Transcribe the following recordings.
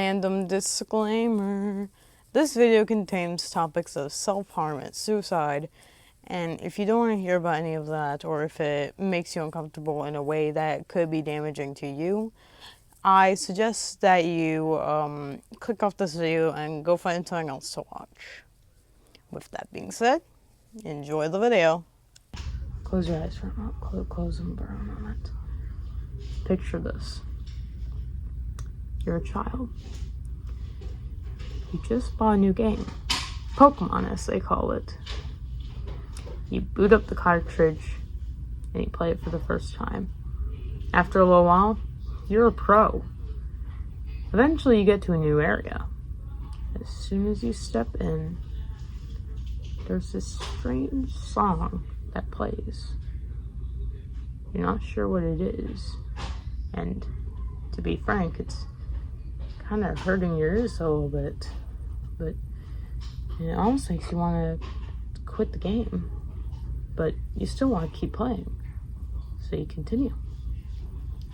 Random disclaimer. This video contains topics of self-harm and suicide, and if you don't want to hear about any of that, or if it makes you uncomfortable in a way that could be damaging to you, I suggest that you click off this video and go find something else to watch. With that being said, enjoy the video. Close your eyes for a moment. Close them for a moment. Picture this. You're a child. You just bought a new game. Pokemon, as they call it. You boot up the cartridge and you play it for the first time. After a little while, you're a pro. Eventually you get to a new area. As soon as you step in, there's this strange song that plays. You're not sure what it is. And to be frank, it's kind of hurting your ears a little bit. But it almost makes you want to quit the game. But you still want to keep playing. So you continue.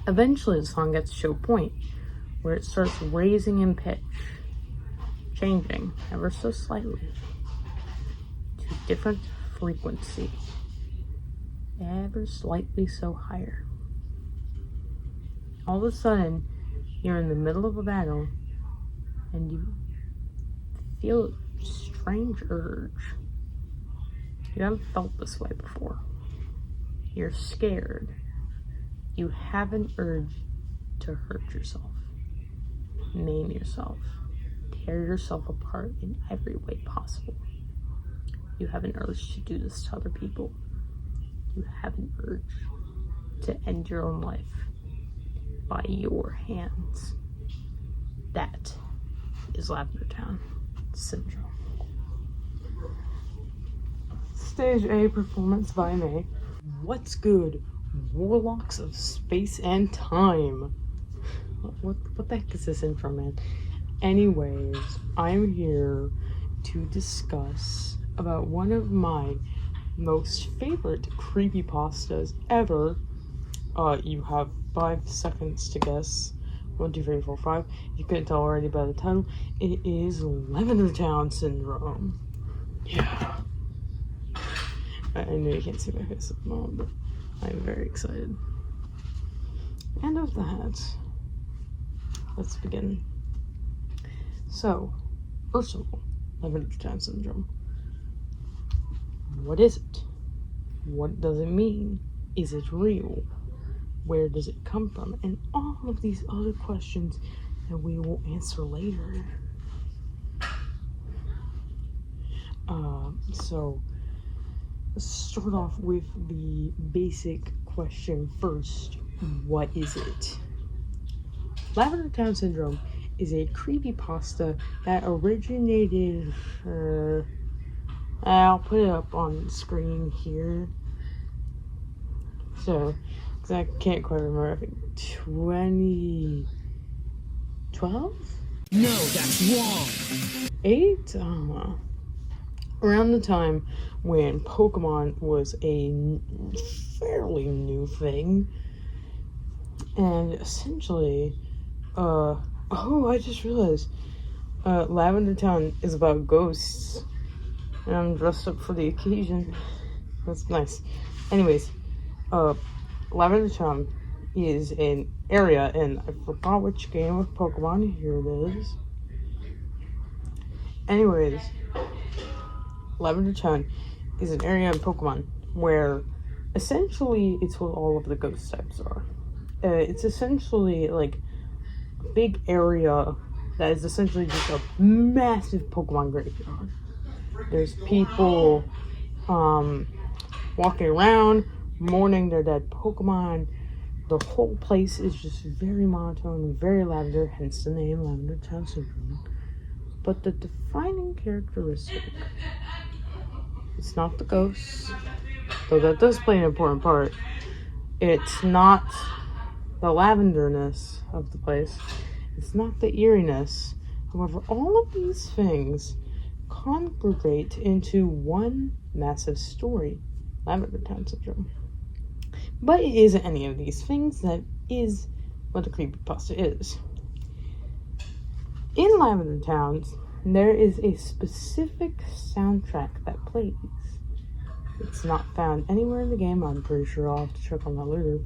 Eventually the song gets to a point where it starts raising in pitch, changing ever so slightly to a different frequency, ever slightly so higher. All of a sudden, you're in the middle of a battle and you feel a strange urge. You haven't felt this way before. You're scared. You have an urge to hurt yourself, maim yourself, tear yourself apart in every way possible. You have an urge to do this to other people. You have an urge to end your own life by your hands. That is Lavender syndrome. Stage A performance by May. What's good, warlocks of space and time? What the heck is this intro, man? Anyways, I'm here to discuss about one of my most favorite creepypastas ever. You have 5 seconds to guess. 1, 2, 3, 4, 5. You couldn't tell already by the title. It is Lavender syndrome. Yeah. I know you can't see my face at the moment, but I'm very excited. And with that, let's begin. So, first of all, Lavender syndrome. What is it? What does it mean? Is it real? Where does it come from? And all of these other questions that we will answer later. So let's start off with the basic question first. What is it? Lavender syndrome is a creepypasta that originated, I'll put it up on the screen here. So, because I can't quite remember, I think 2012? No, that's wrong! 8? I don't know. Around the time when Pokemon was a fairly new thing. And essentially, I just realized, Lavender Town is about ghosts. And I'm dressed up for the occasion. That's nice. Anyways, Lavender Town is an area, and I forgot which game of Pokemon. Here it is. Anyways, Lavender Town is an area in Pokemon where essentially it's where all of the ghost types are. It's essentially like a big area that is essentially just a massive Pokemon graveyard. There's people walking around, mourning their dead Pokemon. The whole place is just very monotone, very lavender, hence the name Lavender syndrome. But the defining characteristic, it's not the ghosts, though that does play an important part. It's not the lavenderness of the place. It's not the eeriness. However, all of these things congregate into one massive story, Lavender syndrome. But it isn't any of these things. That is what a creepypasta is. In Lavender Towns, there is a specific soundtrack that plays. It's not found anywhere in the game, I'm pretty sure. I'll have to check on that later.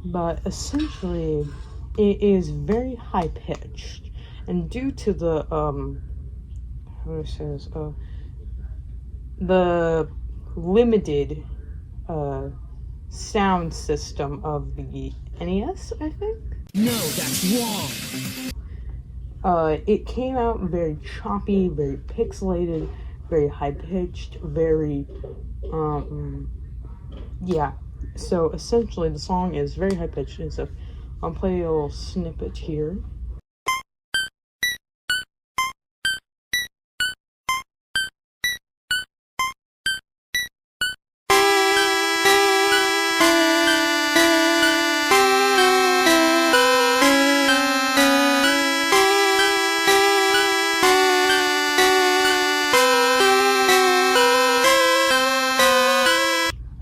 But essentially, it is very high pitched, and due to the the limited sound system of the NES, I think. No, that's wrong. It came out very choppy, very pixelated, very high pitched, very yeah. So essentially, the song is very high pitched, and so I'll play a little snippet here.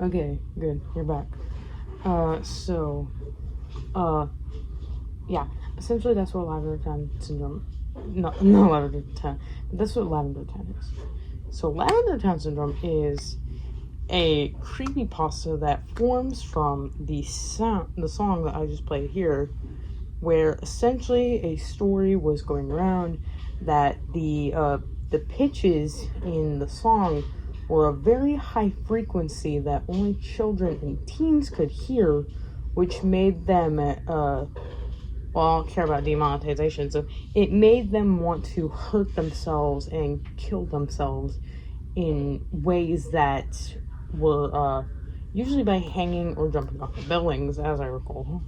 Okay, good. You're back. Yeah. Essentially, that's what Lavender Town Syndrome. No, Lavender Town. But that's what Lavender Town is. So, Lavender Town Syndrome is a creepypasta that forms from the song that I just played here, where essentially a story was going around that the pitches in the song were a very high frequency that only children and teens could hear, which made them, well, I don't care about demonetization, so it made them want to hurt themselves and kill themselves in ways that were, usually by hanging or jumping off the buildings, as I recall.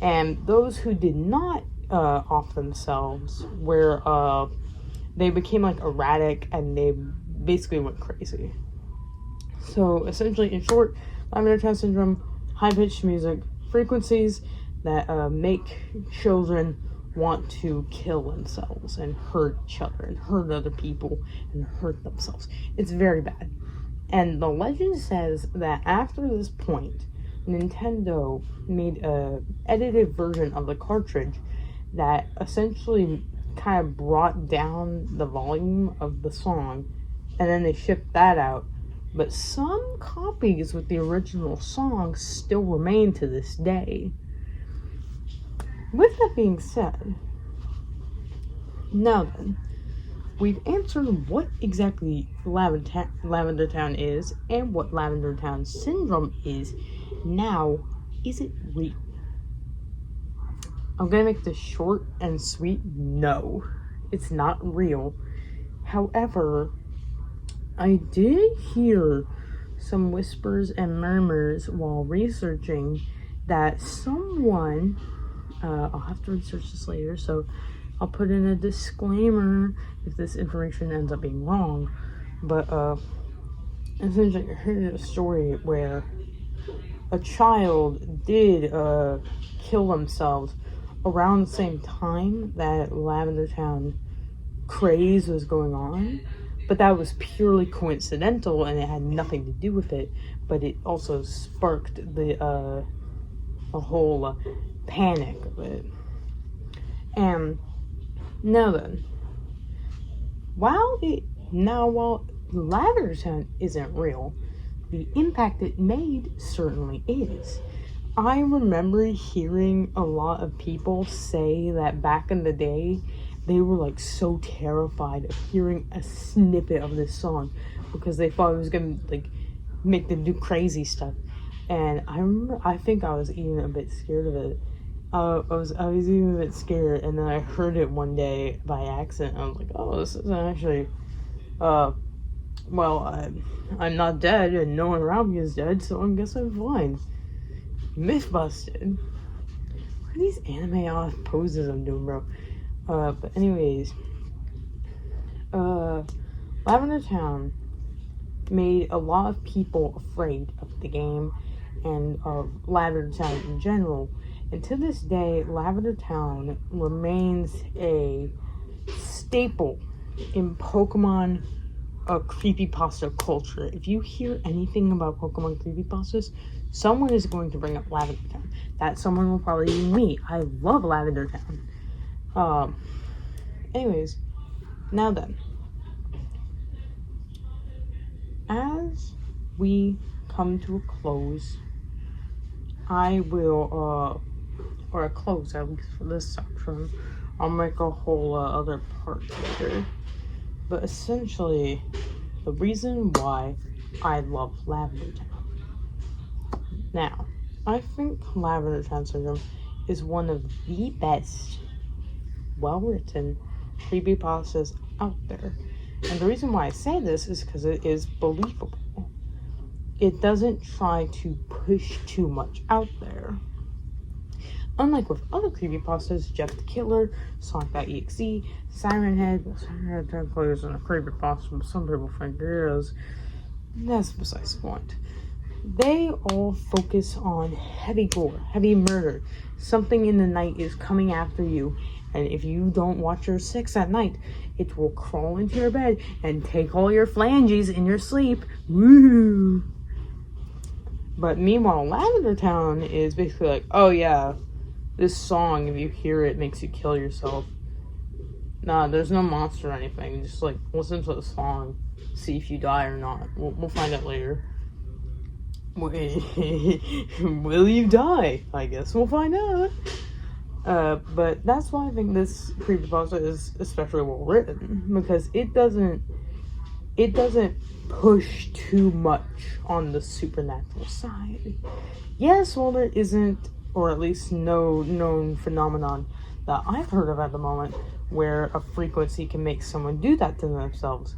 And those who did not, off themselves were, they became, like, erratic, and they basically went crazy. So essentially, in short, Lavender Town Syndrome, high-pitched music, frequencies that make children want to kill themselves and hurt each other and hurt other people and hurt themselves. It's very bad. And the legend says that after this point, Nintendo made a edited version of the cartridge that essentially kind of brought down the volume of the song, and then they shipped that out. But some copies with the original song still remain to this day. With that being said, now then, we've answered what exactly Lavender Town is and what Lavender Town Syndrome is. Now, is it real? I'm gonna make this short and sweet. No, it's not real. However, I did hear some whispers and murmurs while researching that someone, I'll have to research this later, so I'll put in a disclaimer if this information ends up being wrong, but essentially I heard a story where a child did kill themselves around the same time that Lavender Town craze was going on, but that was purely coincidental and it had nothing to do with it, but it also sparked the whole panic of it. And now then, while Lavender Town isn't real, the impact it made certainly is. I remember hearing a lot of people say that back in the day, they were like so terrified of hearing a snippet of this song because they thought it was gonna like make them do crazy stuff. And I think I was even a bit scared of it. I was even a bit scared, and then I heard it one day by accident. I was like, oh, this isn't actually, well, I'm not dead, and no one around me is dead, so I guess I'm fine. Myth busted. What are these anime poses I'm doing, bro? But anyways, Lavender Town made a lot of people afraid of the game and of Lavender Town in general. And to this day, Lavender Town remains a staple in Pokemon creepypasta culture. If you hear anything about Pokemon creepypastas, someone is going to bring up Lavender Town. That someone will probably be me. I love Lavender Town. Anyways, now then, as we come to a close, I will, or a close at least for this section. I'll make a whole other part later. But essentially, the reason why I love Lavender Town. Now, I think Lavender Town Syndrome is one of the best, well-written creepypastas out there. And the reason why I say this is because it is believable. It doesn't try to push too much out there. Unlike with other creepypastas, Jeff the Killer, Sonic.exe, Siren Head, Siren Head technically isn't a creepypasta, but some people think it is. That's besides the point. They all focus on heavy gore, heavy murder. Something in the night is coming after you, and if you don't watch your 6 at night, it will crawl into your bed and take all your phalanges in your sleep. Woo! But meanwhile, Lavender Town is basically like, oh yeah, this song, if you hear it, makes you kill yourself. Nah, there's no monster or anything. Just like listen to the song, see if you die or not. We'll find out later. Will you die? I guess we'll find out. But that's why I think this creepypasta is especially well written, because it doesn't push too much on the supernatural side. Yes, while there isn't, or at least no known phenomenon that I've heard of at the moment, where a frequency can make someone do that to themselves,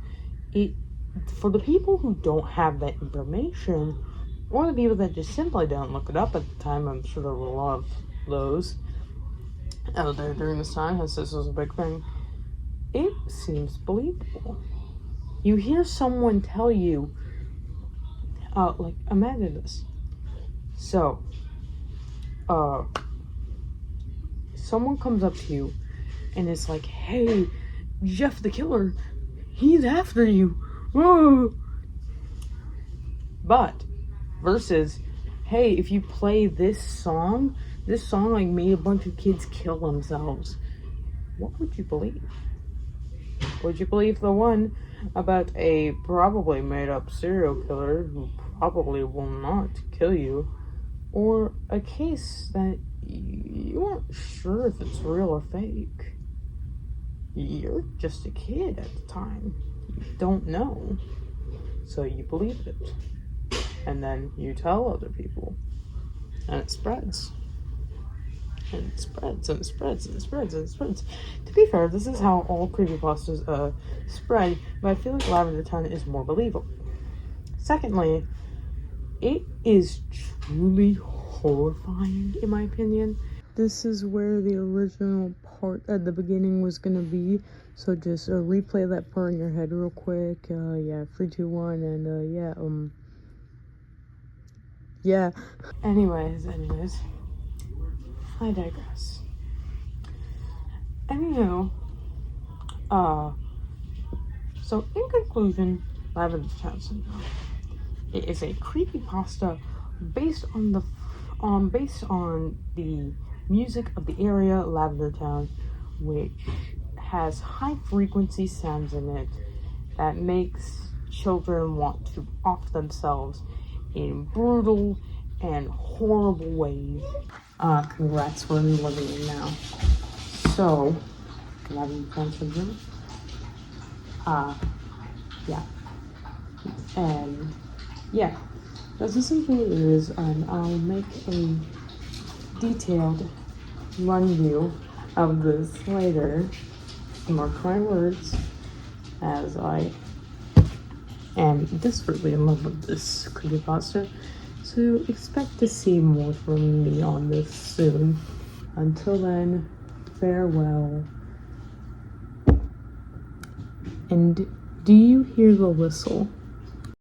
for the people who don't have that information, or the people that just simply don't look it up at the time, I'm sure there were a lot of those out there during this time, as this was a big thing, it seems believable. You hear someone tell you, like, imagine this. So, someone comes up to you and it's like, hey, Jeff the Killer, he's after you. Whoa. But, versus, hey, if you play this song like made a bunch of kids kill themselves, what would you believe? Would you believe the one about a probably made up serial killer who probably will not kill you, or a case that you aren't sure if it's real or fake? You're just a kid at the time. You don't know. So you believe it. And then you tell other people. And it spreads. And it spreads, and it spreads, and it spreads, and it spreads. To be fair, this is how all creepypastas spread, but I feel like Lavender Town is more believable. Secondly, it is truly horrifying, in my opinion. This is where the original part at the beginning was gonna be, so just replay that part in your head real quick. Yeah, 3, 2, 1, and yeah. Anyways, I digress. Anywho, so in conclusion, Lavender Town Syndrome. It is a creepypasta based on the music of the area, Lavender Town, which has high frequency sounds in it that makes children want to off themselves in brutal and horrible ways. Congrats, we're living in now. So, Lavender Town Syndrome. Yeah. And yeah, that's essentially what it is, and I'll make a detailed run-view of this later. Mark my words, as I am desperately in love with this creepypasta, so expect to see more from me on this soon. Until then, farewell. And do you hear the whistle?